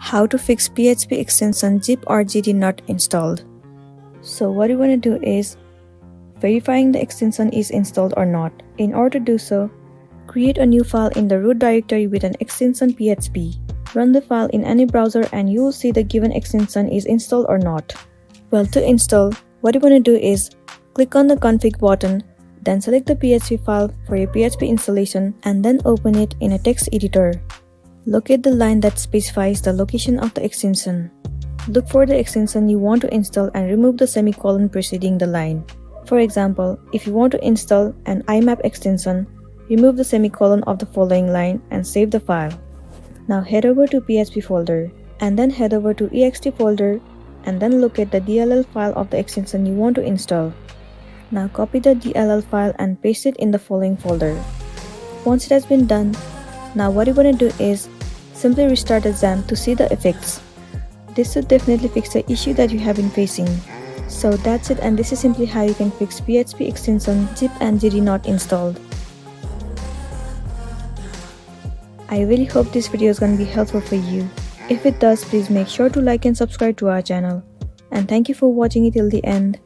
How to fix PHP extension zip or GD not installed. So what you want to do is verifying the extension is installed or not. In order to do so, create a new file in the root directory with an extension PHP. Run the file in any browser and you will see the given extension is installed or not. Well, to install, what you want to do is click on the config button, then select the PHP file for your PHP installation and then open it in a text editor. Locate the line that specifies the location of the extension. Look for the extension you want to install and remove the semicolon preceding the line. For example, if you want to install an XAMPP extension, remove the semicolon of the following line and save the file. Now head over to PHP folder and then head over to ext folder and then locate the DLL file of the extension you want to install. Now copy the DLL file and paste it in the following folder. Once it has been done, now what you want to do is simply restart the XAMPP to see the effects. This should definitely fix the issue that you have been facing. So that's it, and this is simply how you can fix PHP extension zip and GD not installed. I really hope this video is going to be helpful for you. If it does, please make sure to like and subscribe to our channel. And thank you for watching it till the end.